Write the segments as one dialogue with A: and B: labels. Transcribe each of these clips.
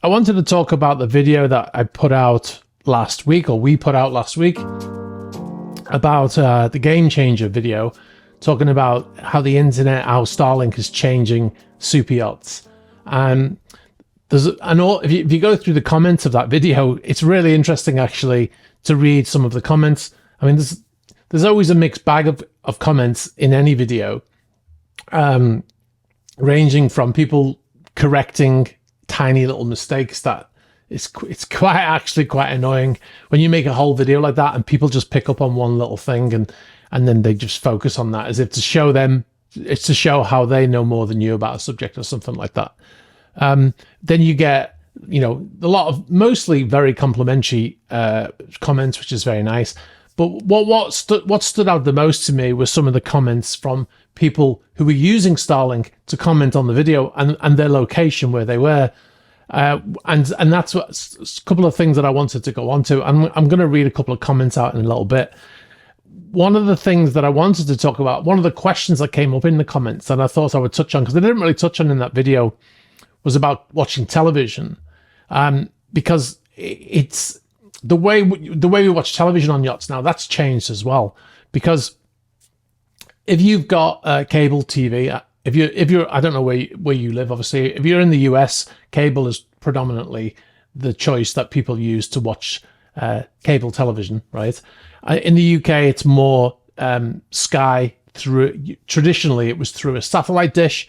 A: wanted to talk about the video that I put out last week, or we put out last week, about the game changer video, talking about how the internet, how Starlink is changing super yachts. If you go through the comments of that video, it's really interesting actually to read some of the comments. I mean, there's always a mixed bag of comments in any video, ranging from people correcting tiny little mistakes that it's quite annoying when you make a whole video like that and people just pick up on one little thing and then they just focus on that as if to show them, it's to show how they know more than you about a subject or something like that. Then you get, a lot of mostly very complimentary comments, which is very nice. But what stood out the most to me was some of the comments from people who were using Starlink to comment on the video and their location where they were. And that's a couple of things that I wanted to go on to. I'm going to read a couple of comments out in a little bit. One of the things that I wanted to talk about, one of the questions that came up in the comments that I thought I would touch on, because I didn't really touch on in that video, was about watching television. Because it's the way we watch television on yachts now, that's changed as well. Because if you've got cable TV, if you're I don't know where you live, obviously, if you're in the US, cable is predominantly the choice that people use to watch cable television, right? In the UK, it's more Sky traditionally it was through a satellite dish.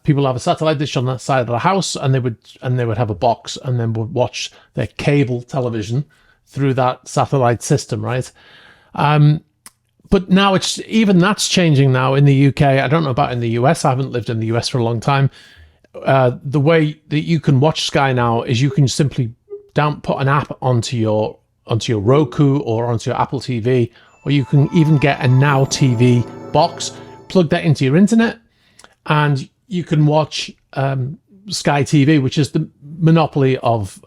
A: People have a satellite dish on that side of the house, and they would have a box, and then would watch their cable television through that satellite system, right? But now that's changing now in the UK. I don't know about in the US. I haven't lived in the US for a long time. The way that you can watch Sky now is you can simply put an app onto your Roku or onto your Apple TV, or you can even get a Now TV box, plug that into your internet, and you can watch Sky TV, which is the monopoly of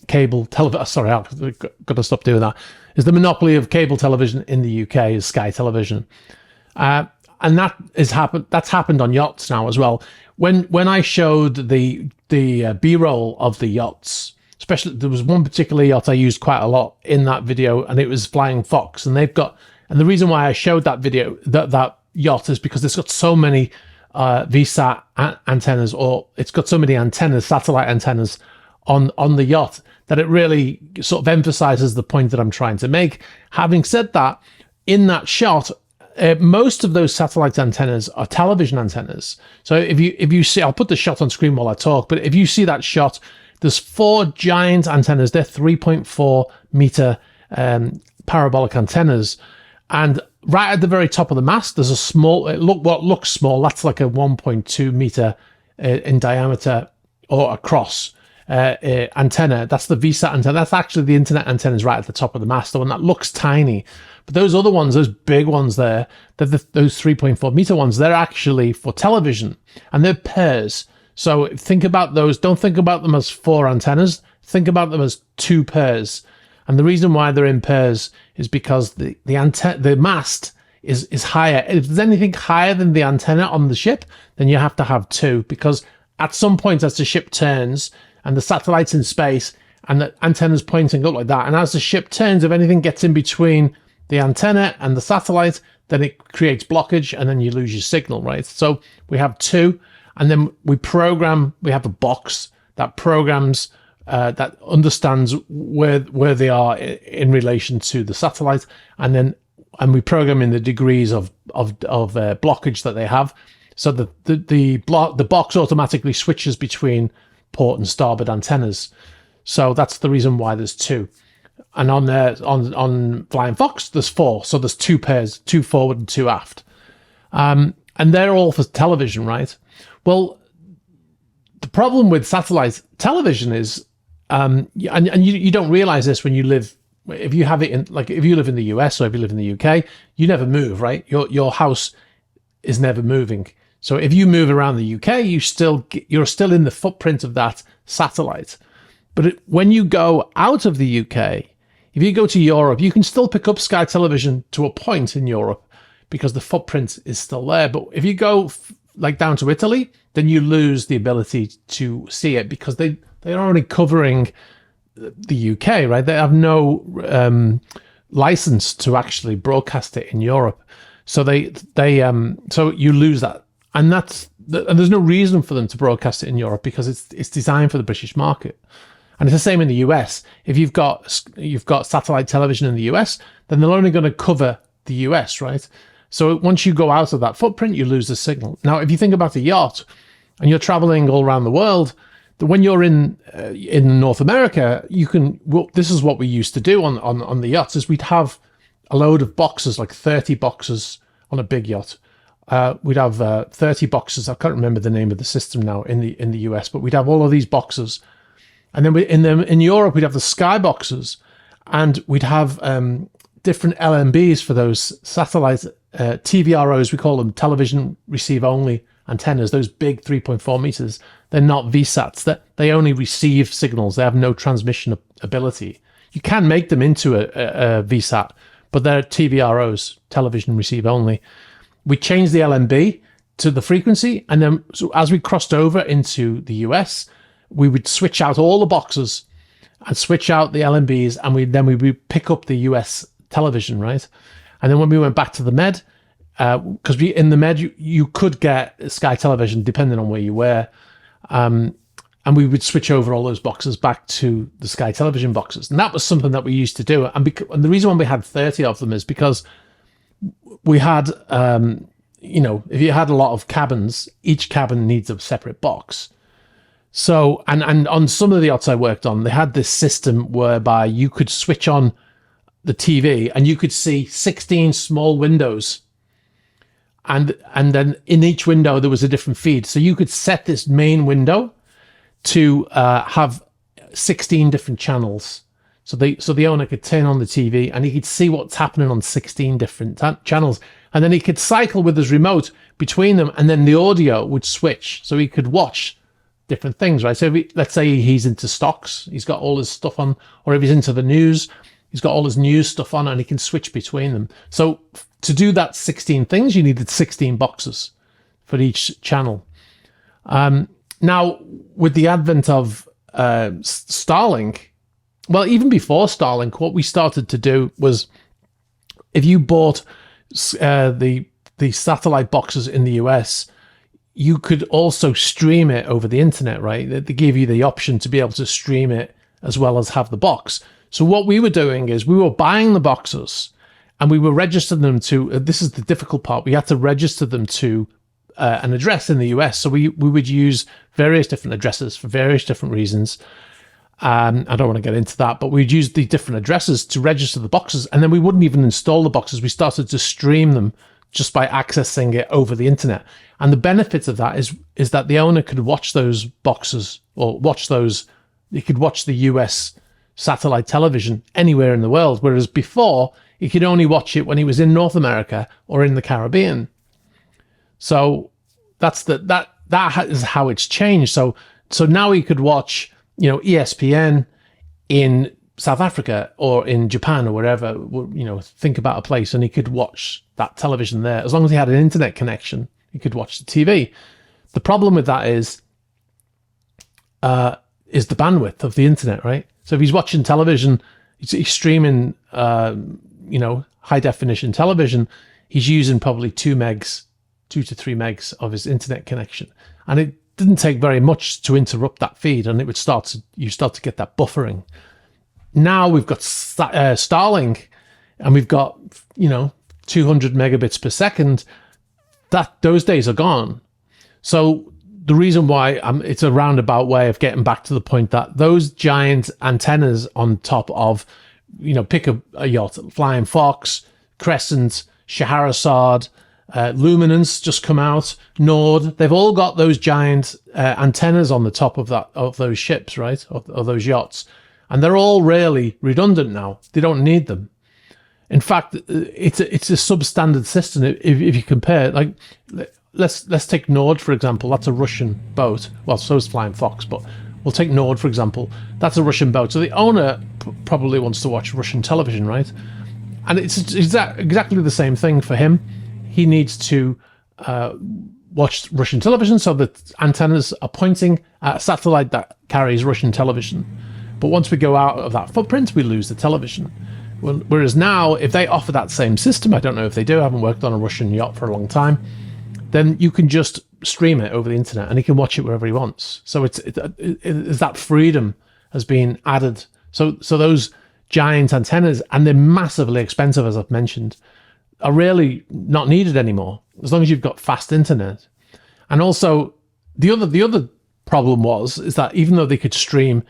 A: cable television. Sorry, I've got to stop doing that. Is the monopoly of cable television in the UK is Sky Television, and that's happened on yachts now as well. When I showed the B-roll of the yachts, especially there was one particular yacht I used quite a lot in that video, and it was Flying Fox, and the reason why I showed that video that yacht is because it's got so many VSAT antennas, or it's got so many antennas, satellite antennas on the yacht, that it really sort of emphasizes the point that I'm trying to make. Having said that, in that shot, most of those satellite antennas are television antennas. So if you see, I'll put the shot on screen while I talk, but if you see that shot, there's 4 giant antennas. They're 3.4 meter parabolic antennas, and right at the very top of the mast, there's a small, what looks small, that's like a 1.2 meter in diameter or across antenna. That's the VSAT antenna. That's actually the internet antennas right at the top of the mast, the one that looks tiny. But those other ones, those big ones there, those 3.4 meter ones, they're actually for television, and they're pairs. So think about those. Don't think about them as 4 antennas. Think about them as 2 pairs. And the reason why they're in pairs is because the mast is higher. If there's anything higher than the antenna on the ship, then you have to have 2, because at some point as the ship turns and the satellite's in space and the antenna's pointing up like that, and as the ship turns, if anything gets in between the antenna and the satellite, then it creates blockage and then you lose your signal, right? So we have 2, and then we have a box that programs that understands where they are in relation to the satellite, and we program in the degrees of blockage that they have, so that the box automatically switches between port and starboard antennas. So that's the reason why there's 2. And on Flying Fox there's 4, so there's 2 pairs, 2 forward and 2 aft, and they're all for television, right? Well, the problem with satellite television is, and you don't realize this when you live, if you live in the US or if you live in the UK, you never move, right? Your house is never moving. So if you move around the UK, you're still in the footprint of that satellite. But when you go out of the UK, if you go to Europe, you can still pick up Sky Television to a point in Europe because the footprint is still there. But if you go like down to Italy, then you lose the ability to see it because the they're only covering the UK, right? They have no license to actually broadcast it in Europe. So so you lose that, and and there's no reason for them to broadcast it in Europe because it's designed for the British market. And it's the same in the US. If you've got satellite television in the US, then they're only going to cover the US, right? So once you go out of that footprint, you lose the signal. Now, if you think about a yacht and you're traveling all around the world, when you're in North America, this is what we used to do on the yachts, is we'd have a load of boxes, like 30 boxes on a big yacht. We'd have 30 boxes. I can't remember the name of the system now in the US, but we'd have all of these boxes. And then in Europe, we'd have the sky boxes, and we'd have different LMBs for those satellite TVROs. We call them television receive only antennas. Those big 3.4 meters. They're not VSATs. They only receive signals. They have no transmission ability. You can make them into a VSAT, but they're TVROs, television receive only. We changed the LMB to the frequency, and then so as we crossed over into the US, we would switch out all the boxes and switch out the LMBs, and we would pick up the US television, right? And then when we went back to the Med, because in the Med you could get Sky Television depending on where you were, and we would switch over all those boxes back to the Sky Television boxes, and that was something that we used to do. And the reason why we had 30 of them is because we had, if you had a lot of cabins, each cabin needs a separate box. So, and on some of the yachts I worked on, they had this system whereby you could switch on the TV and you could see 16 small windows. And then in each window, there was a different feed. So you could set this main window to have 16 different channels. So the owner could turn on the TV and he could see what's happening on 16 different channels. And then he could cycle with his remote between them, and then the audio would switch. So he could watch different things, right? So let's say he's into stocks, he's got all his stuff on, or if he's into the news, he's got all his news stuff on, and he can switch between them. So to do that 16 things, you needed 16 boxes for each channel. Now, with the advent of Starlink, well, even before Starlink, what we started to do was, if you bought the satellite boxes in the US, you could also stream it over the internet, right? They give you the option to be able to stream it as well as have the box. So what we were doing is we were buying the boxes and we were registering them to, this is the difficult part, we had to register them to an address in the US. So we would use various different addresses for various different reasons. I don't want to get into that, but we'd use the different addresses to register the boxes, and then we wouldn't even install the boxes. We started to stream them just by accessing it over the internet. And the benefit of that is that the owner could watch those boxes, or he could watch the US satellite television anywhere in the world, whereas before he could only watch it when he was in North America or in the Caribbean. So that is how it's changed. So now he could watch, ESPN in South Africa or in Japan or wherever, think about a place, and he could watch that television there. As long as he had an internet connection, he could watch the TV. The problem with that is the bandwidth of the internet, right? So if he's watching television, he's streaming, high definition television, he's using probably 2 to 3 megs of his internet connection. And it didn't take very much to interrupt that feed, and you start to get that buffering. Now we've got Starlink, and we've got 200 megabits per second. Those days are gone. So the reason why it's a roundabout way of getting back to the point that those giant antennas on top of, pick a yacht, Flying Fox, Crescent, Scheherazade, Luminance just come out, Nord, they've all got those giant antennas on the top of those ships, right, of those yachts, and they're all really redundant now. They don't need them. In fact, it's a substandard system. If you compare, like, let's take Nord for example. That's a Russian boat. Well, so is Flying Fox, but we'll take Nord for example. That's a Russian boat. So the owner probably wants to watch Russian television, right? And it's exactly the same thing for him. He needs to watch Russian television, so the antennas are pointing at a satellite that carries Russian television. But once we go out of that footprint, we lose the television. Whereas now, if they offer that same system, I don't know if they do, I haven't worked on a Russian yacht for a long time, then you can just stream it over the internet and he can watch it wherever he wants. So it's that freedom has been added. So those giant antennas, and they're massively expensive, as I've mentioned, are really not needed anymore, as long as you've got fast internet. And also, the other problem is that even though they could stream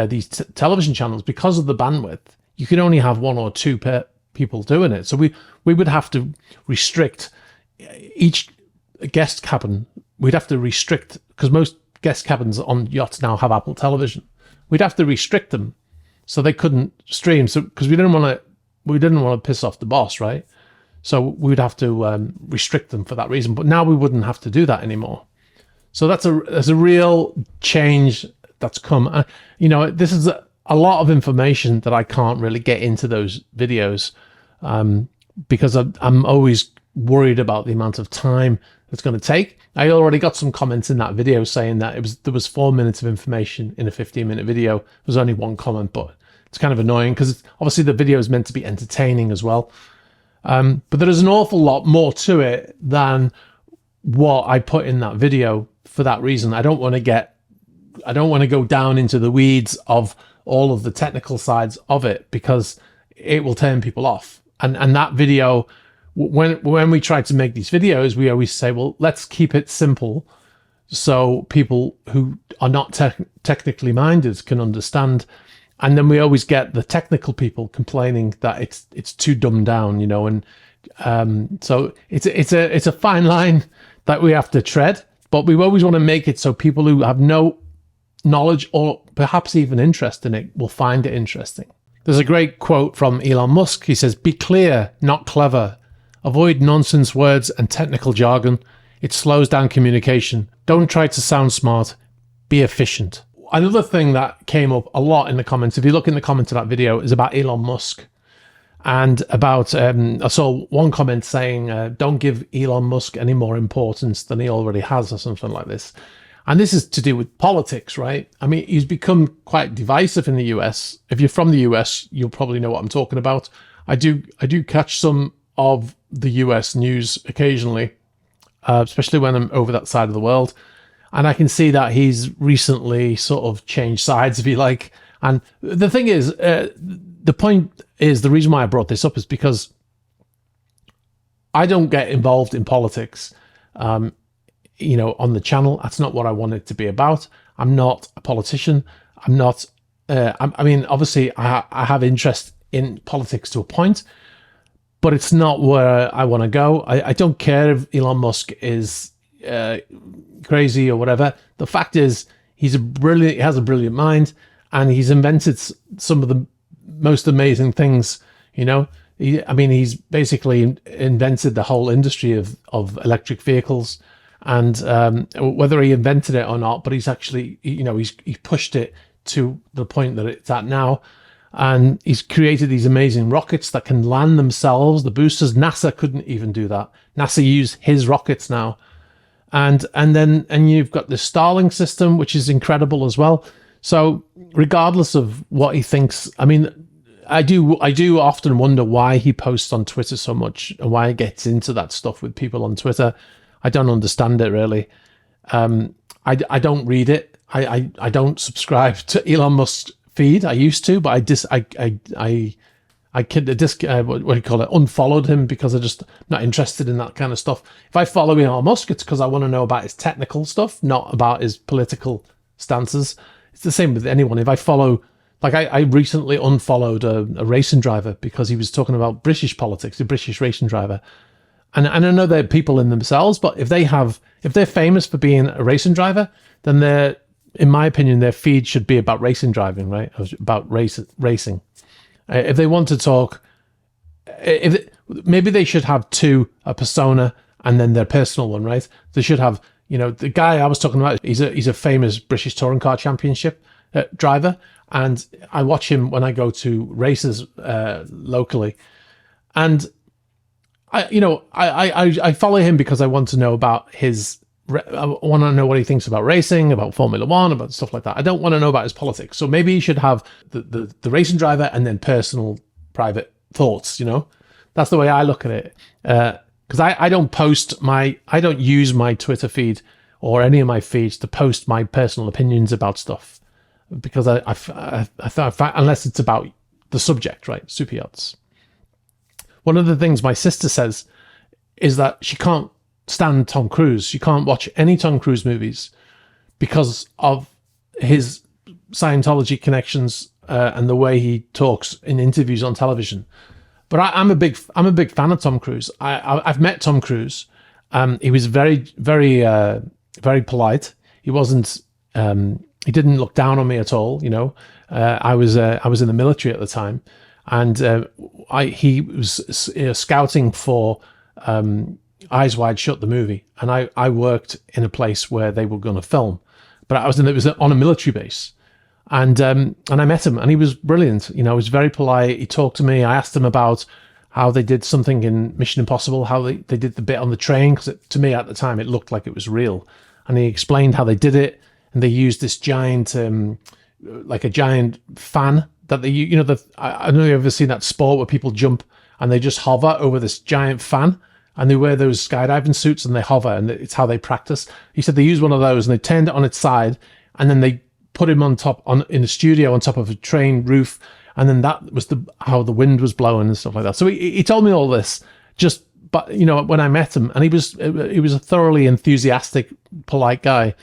A: these television channels, because of the bandwidth, you can only have one or two people doing it. So we would have to restrict each guest cabin. We'd have to restrict, because most guest cabins on yachts now have Apple Television. We'd have to restrict them so they couldn't stream. So because we didn't want to piss off the boss, right? So we'd have to restrict them for that reason. But now we wouldn't have to do that anymore. So that's a real change that's come. This is a lot of information that I can't really get into those videos because I'm always worried about the amount of time it's going to take. I already got some comments in that video saying that there was 4 minutes of information in a 15-minute video. There was only one comment, but it's kind of annoying because obviously the video is meant to be entertaining as well. But there is an awful lot more to it than what I put in that video for that reason. I don't want to go down into the weeds of all of the technical sides of it because it will turn people off. And that video, when we try to make these videos, we always say, well, let's keep it simple so people who are not technically minded can understand. And then we always get the technical people complaining that it's too dumbed down, and so it's a fine line that we have to tread. But we always want to make it so people who have no knowledge or perhaps even interest in it will find it interesting. There's a great quote from Elon Musk. He says, "Be clear, not clever. Avoid nonsense words and technical jargon. It slows down communication. Don't try to sound smart. Be efficient." Another thing that came up a lot in the comments, if you look in the comments of that video, is about Elon Musk. And about, I saw one comment saying, don't give Elon Musk any more importance than he already has, or something like this. And this is to do with politics, right? I mean, he's become quite divisive in the US. If you're from the US, you'll probably know what I'm talking about. I do catch some of the US news occasionally, especially when I'm over that side of the world. And I can see that he's recently sort of changed sides, if you like. And the thing is, the point is, the reason why I brought this up is because I don't get involved in politics, on the channel. That's not what I want it to be about. I'm not a politician. I'm not, I mean, obviously I have interest in politics to a point, but it's not where I want to go. I don't care if Elon Musk is crazy or whatever. The fact is, he has a brilliant mind, and he's invented some of the most amazing things. He's basically invented the whole industry of electric vehicles, and whether he invented it or not, but he's actually, he's pushed it to the point that it's at now. And he's created these amazing rockets that can land themselves, the boosters. NASA couldn't even do that. NASA use his rockets now. And you've got the Starlink system, which is incredible as well. So regardless of what he thinks, I mean, I do often wonder why he posts on Twitter so much and why he gets into that stuff with people on Twitter. I don't understand it really. I don't read it. I don't subscribe to Elon Musk's feed. I used to, but unfollowed him because I'm just not interested in that kind of stuff. If I follow Elon Musk, it's because I want to know about his technical stuff, not about his political stances. It's the same with anyone. If I follow, like I recently unfollowed a racing driver because he was talking about British politics, a British racing driver. And I know they're people in themselves, but if they're famous for being a racing driver, then in my opinion, their feed should be about racing driving, right? About racing. If they want to talk, maybe they should have a persona and then their personal one, right? They should have, the guy I was talking about, he's a famous British Touring Car Championship driver, and I watch him when I go to races locally, and I follow him because I want to know about I want to know what he thinks about racing, about Formula One, about stuff like that. I don't want to know about his politics. So maybe he should have the racing driver and then personal, private thoughts. That's the way I look at it. Because I don't use my Twitter feed or any of my feeds to post my personal opinions about stuff, because I thought, unless it's about the subject, right? Super yachts. One of the things my sister says is that she can't stand Tom Cruise. She can't watch any Tom Cruise movies because of his Scientology connections and the way he talks in interviews on television. But I'm a big fan of Tom Cruise. I've met Tom Cruise. He was very, very, very polite. He wasn't. He didn't look down on me at all. I was in the military at the time, and he was scouting for Eyes Wide Shut, the movie, and I worked in a place where they were going to film, but it was on a military base. And I met him, and he was brilliant. He was very polite. He talked to me. I asked him about how they did something in Mission Impossible, how they did the bit on the train, because to me at the time it looked like it was real. And he explained how they did it, and they used this giant, like a giant fan that they, I don't know if you've ever seen that sport where people jump and they just hover over this giant fan, and they wear those skydiving suits and they hover, and it's how they practice. He said they used one of those and they turned it on its side, and then they put him in the studio on top of a train roof, and then that was how the wind was blowing and stuff like that. So he told me all this but when I met him, and he was a thoroughly enthusiastic, polite guy.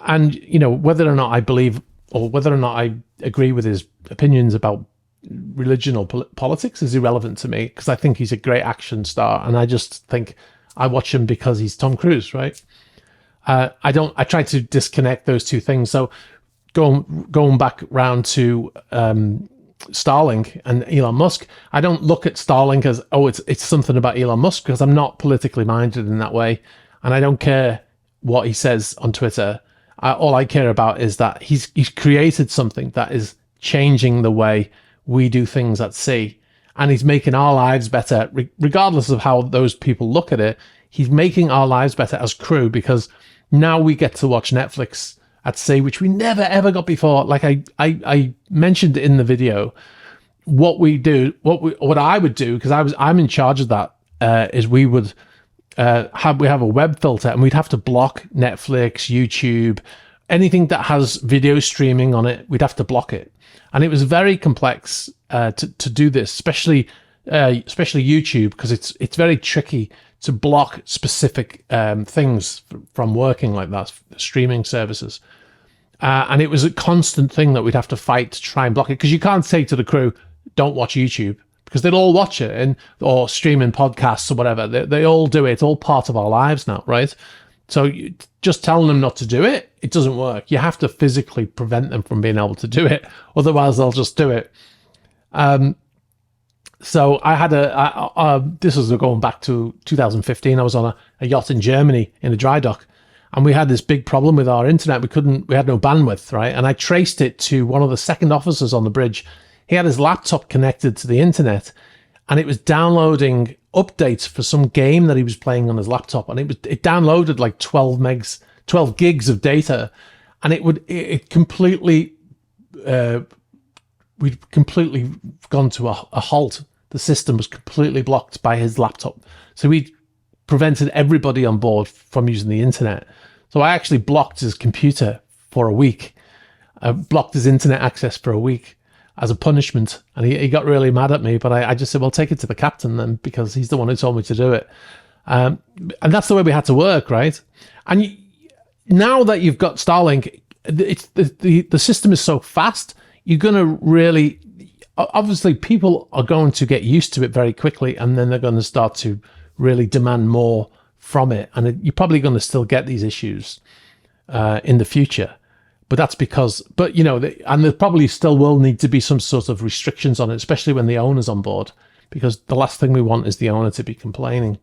A: And whether or not I believe, or whether or not I agree with his opinions about religion or politics is irrelevant to me, because I think he's a great action star, and I just think I watch him because he's Tom Cruise, right? I try to disconnect those two things. So going back round to Starlink and Elon Musk, I don't look at Starlink as, it's something about Elon Musk, because I'm not politically minded in that way, and I don't care what he says on Twitter. All I care about is that he's created something that is changing the way we do things at sea, and he's making our lives better, regardless of how those people look at it. He's making our lives better as crew, because now we get to watch Netflix at sea, which we never ever got before. Like I mentioned in the video, what I would do, because I'm in charge of that, is we would have a web filter, and we'd have to block Netflix, YouTube, anything that has video streaming on it. We'd have to block it, and it was very complex to do this, especially YouTube, because it's very tricky to block specific things from working like that, streaming services. And it was a constant thing that we'd have to fight to try and block it, because you can't say to the crew, don't watch YouTube, because they'll all watch it, or streaming podcasts or whatever. They all do it. It's all part of our lives now, right? So just telling them not to do it, it doesn't work. You have to physically prevent them from being able to do it. Otherwise, they'll just do it. So I had this was going back to 2015. I was on a yacht in Germany in a dry dock, and we had this big problem with our internet. We had no bandwidth, right? And I traced it to one of the second officers on the bridge. He had his laptop connected to the internet, and it was downloading updates for some game that he was playing on his laptop, and it downloaded like 12 gigs of data, and it completely we'd completely gone to a halt. The system was completely blocked by his laptop, so we prevented everybody on board from using the internet. So I actually blocked his computer for a week. I blocked his internet access for a week as a punishment, and he got really mad at me, but I just said, well, take it to the captain then, because he's the one who told me to do it. And that's the way we had to work, right? And now that you've got Starlink, the system is so fast, you're going to really, obviously people are going to get used to it very quickly, and then they're going to start to really demand more from it. And you're probably going to still get these issues in the future. But that's because, and there probably still will need to be some sort of restrictions on it, especially when the owner's on board, because the last thing we want is the owner to be complaining.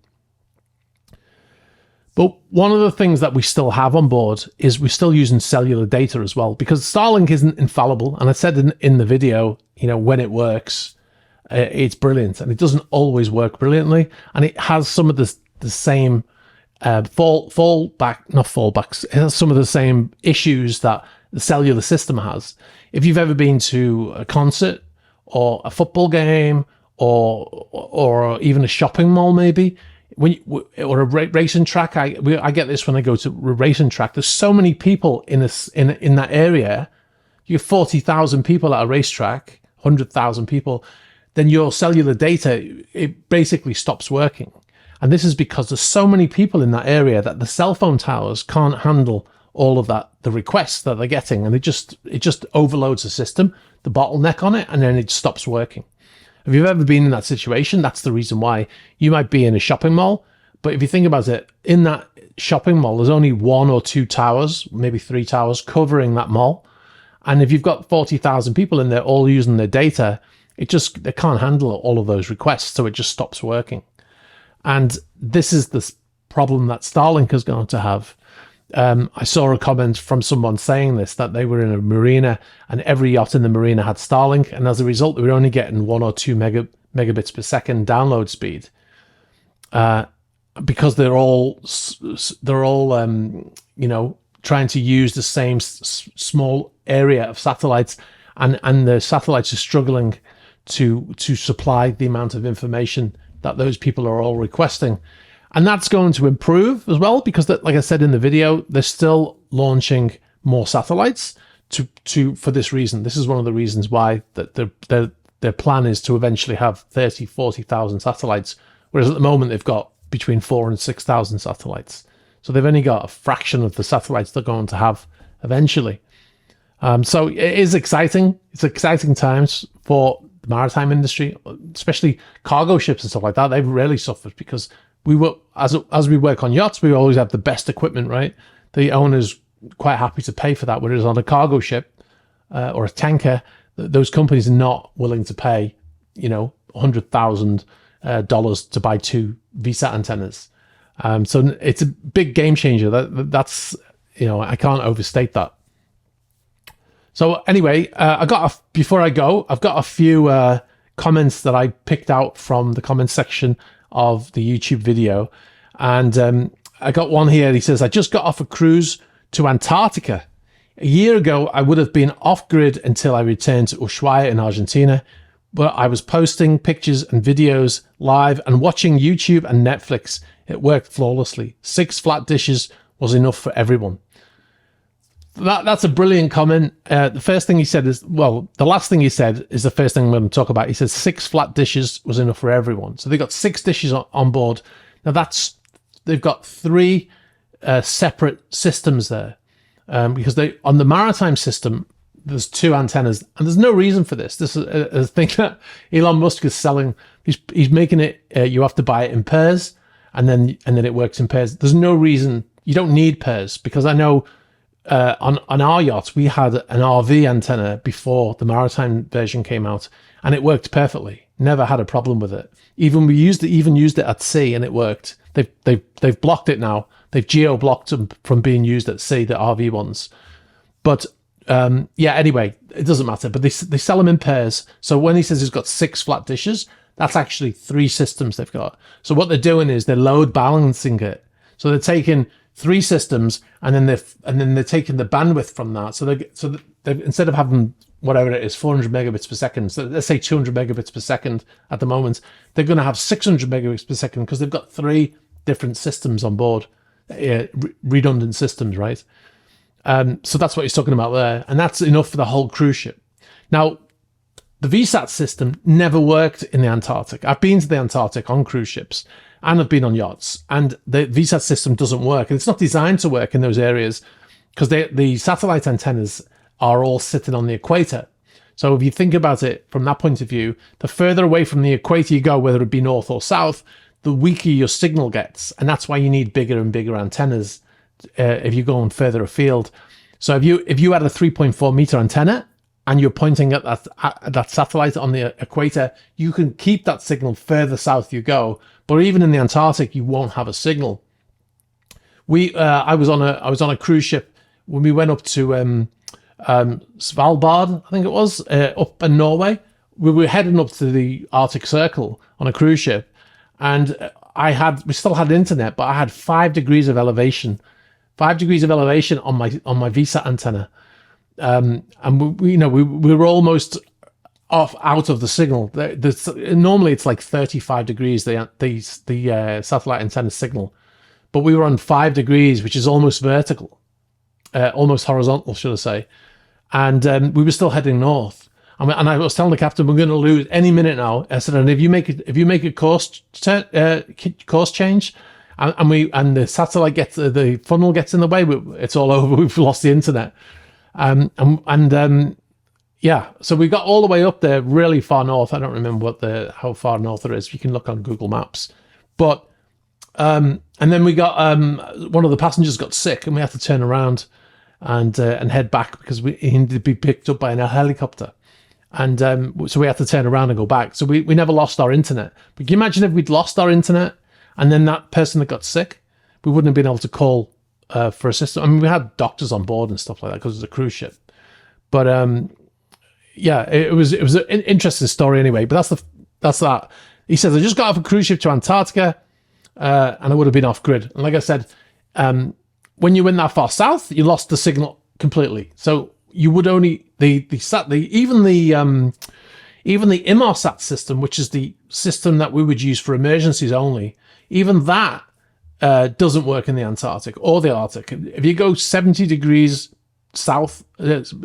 A: But one of the things that we still have on board is we're still using cellular data as well, because Starlink isn't infallible. And I said in the video, when it works, it's brilliant, and it doesn't always work brilliantly, and it has some of the same not fallbacks. It has some of the same issues that the cellular system has. If you've ever been to a concert or a football game or even a shopping mall, maybe or a racing track, I get this when I go to a racing track. There's so many people in that area. You have 40,000 people at a racetrack, 100,000 people. Then your cellular data, it basically stops working. And this is because there's so many people in that area that the cell phone towers can't handle all of that, the requests that they're getting. And it just overloads the system, the bottleneck on it, and then it stops working. If you've ever been in that situation, that's the reason why. You might be in a shopping mall, but if you think about it, in that shopping mall, there's only 1 or 2 towers, maybe 3 towers covering that mall. And if you've got 40,000 people in there all using their data, they can't handle all of those requests, so it just stops working. And this is the problem that Starlink is going to have. I saw a comment from someone saying this, that they were in a marina and every yacht in the marina had Starlink, and as a result, they were only getting 1 or 2 megabits per second download speed, because they're all trying to use the same small area of satellites, and the satellites are struggling to supply the amount of information that those people are all requesting. And that's going to improve as well, because like I said in the video, they're still launching more satellites for this reason. This is one of the reasons why that their plan is to eventually have 30, 40,000 satellites, whereas at the moment they've got between 4,000 and 6,000 satellites. So they've only got a fraction of the satellites they're going to have eventually. So it is exciting. It's exciting times for the maritime industry, especially cargo ships and stuff like that. They've really suffered because as we work on yachts, we always have the best equipment, right? The owner's quite happy to pay for that, whereas on a cargo ship or a tanker, those companies are not willing to pay, $100,000 to buy 2 VSAT antennas. So it's a big game changer. That's I can't overstate that. So anyway, before I go, I've got a few comments that I picked out from the comment section of the YouTube video. And I got one here. He says, I just got off a cruise to Antarctica. A year ago, I would have been off-grid until I returned to Ushuaia in Argentina, but I was posting pictures and videos live and watching YouTube and Netflix. It worked flawlessly. 6 flat dishes was enough for everyone. That's a brilliant comment. The first thing he said the last thing he said is the first thing I'm going to talk about. He says 6 flat dishes was enough for everyone. So they got 6 dishes on board. Now they've got 3 separate systems there, because on the maritime system, there's 2 antennas, and there's no reason for this. This is a thing that Elon Musk is selling. He's making it. You have to buy it in pairs, and then it works in pairs. There's no reason. You don't need pairs, because I know. On our yacht, we had an RV antenna before the maritime version came out, and it worked perfectly. Never had a problem with it. Even used it at sea, and it worked. They've blocked it now. They've geo-blocked them from being used at sea, the RV ones. But anyway, it doesn't matter. But they sell them in pairs. So when he says he's got 6 flat dishes, that's actually 3 systems they've got. So what they're doing is they're load balancing it. So they're taking 3 systems, and then they're taking the bandwidth from that. So they instead of having whatever it is, 400 megabits per second, so let's say 200 megabits per second at the moment, they're going to have 600 megabits per second because they've got 3 different systems on board, redundant systems, right? So that's what he's talking about there, and that's enough for the whole cruise ship. Now, the VSAT system never worked in the Antarctic. I've been to the Antarctic on cruise ships, and I've been on yachts, and the VSAT system doesn't work. And it's not designed to work in those areas because the satellite antennas are all sitting on the equator. So if you think about it from that point of view, the further away from the equator you go, whether it be north or south, the weaker your signal gets. And that's why you need bigger and bigger antennas if you're going further afield. So if you had a 3.4 meter antenna and you're pointing at that satellite on the equator, you can keep that signal further south you go. But even in the Antarctic, you won't have a signal. I was on a cruise ship when we went up to Svalbard, I think it was, up in Norway. we were heading up to the Arctic Circle on a cruise ship, and we still had internet, but I had 5 degrees of elevation, 5 degrees of elevation on my VSAT antenna, and we were almost out of the signal. Normally it's like 35 degrees the satellite antenna signal, but we were on 5 degrees, which is almost vertical, almost horizontal, should I say? And we were still heading north. And I was telling the captain, we're going to lose any minute now. I said, and if you make a course change, and the satellite the funnel gets in the way, it's all over. We've lost the internet. Yeah, so we got all the way up there, really far north. I don't remember how far north it is. You can look on Google Maps. But and then we got one of the passengers got sick, and we had to turn around and head back because he needed to be picked up by a helicopter. And so we had to turn around and go back. So we never lost our internet. But can you imagine if we'd lost our internet and then that person that got sick, we wouldn't have been able to call for assistance. I mean, we had doctors on board and stuff like that because it was a cruise ship. But yeah, it was an interesting story anyway. But that's that. He says, I just got off a cruise ship to Antarctica and I would have been off grid. And like I said, when you went that far south, you lost the signal completely. So you would only even the Inmarsat system, which is the system that we would use for emergencies only, even that doesn't work in the Antarctic or the Arctic. If you go 70 degrees south,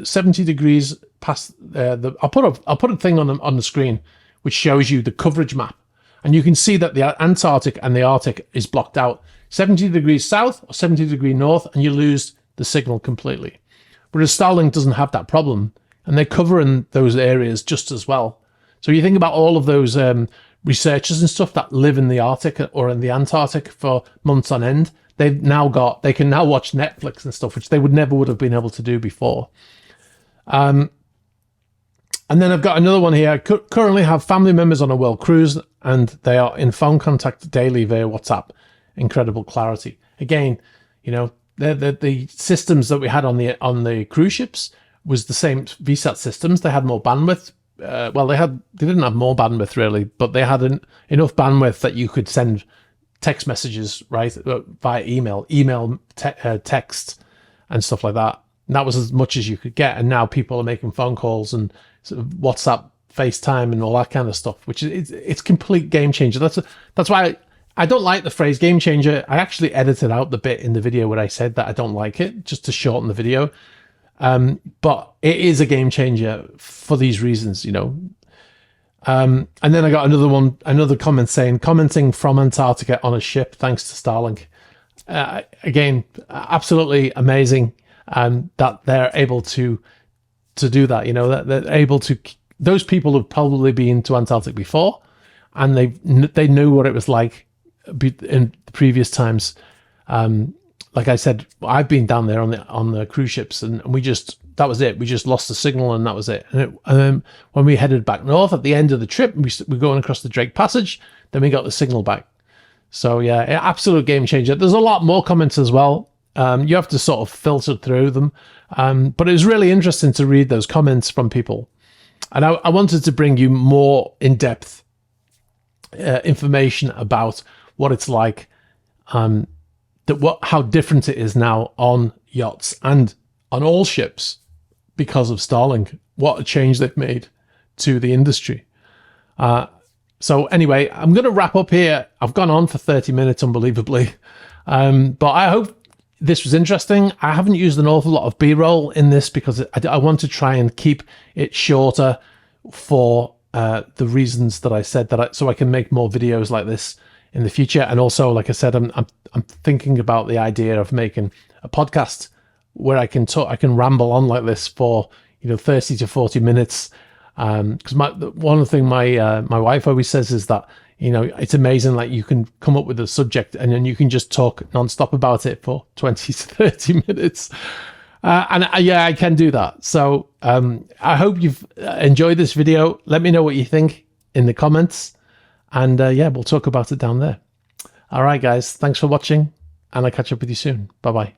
A: 70 degrees past I'll put a thing on the screen which shows you the coverage map, and you can see that the Antarctic and the Arctic is blocked out 70 degrees south or 70 degrees north, and you lose the signal completely. Whereas Starlink doesn't have that problem, and they're covering those areas just as well. So you think about all of those researchers and stuff that live in the Arctic or in the Antarctic for months on end. They can now watch Netflix and stuff, which they would have been able to do before. And then I've got another one here. I currently have family members on a world cruise, and they are in phone contact daily via WhatsApp. Incredible clarity. Again, the systems that we had on the cruise ships was the same VSAT systems. They had more bandwidth. They didn't have more bandwidth really, but they had enough bandwidth that you could send text messages, right, via email, text, and stuff like that. And that was as much as you could get. And now people are making phone calls and sort of WhatsApp, FaceTime, and all that kind of stuff, which is it's complete game changer. That's why I don't like the phrase game changer. I actually edited out the bit in the video where I said that I don't like it, just to shorten the video. But it is a game changer for these reasons, And then I got another comment saying, commenting from Antarctica on a ship thanks to Starlink. Again, absolutely amazing that they're able to do that. That they're able to. Those people have probably been to Antarctic before, and they knew what it was like in previous times. Like I said, I've been down there on the cruise ships, and that was it. We just lost the signal, and that was it. And then when we headed back north at the end of the trip, we're going across the Drake Passage. Then we got the signal back. So yeah, absolute game changer. There's a lot more comments as well. You have to sort of filter through them, but it was really interesting to read those comments from people. And I wanted to bring you more in-depth information about what it's like. How different it is now on yachts and on all ships because of Starlink. What a change they've made to the industry. So anyway, I'm going to wrap up here. I've gone on for 30 minutes, unbelievably. But I hope this was interesting. I haven't used an awful lot of B-roll in this because I want to try and keep it shorter for the reasons that I said, so I can make more videos like this in the future. And also, like I said, I'm thinking about the idea of making a podcast where I can ramble on like this for 30 to 40 minutes. Because one of the things my wife always says is that it's amazing, like you can come up with a subject and then you can just talk nonstop about it for 20 to 30 minutes. I can do that. So I hope you've enjoyed this video. Let me know what you think in the comments. And we'll talk about it down there. All right, guys. Thanks for watching, and I'll catch up with you soon. Bye-bye.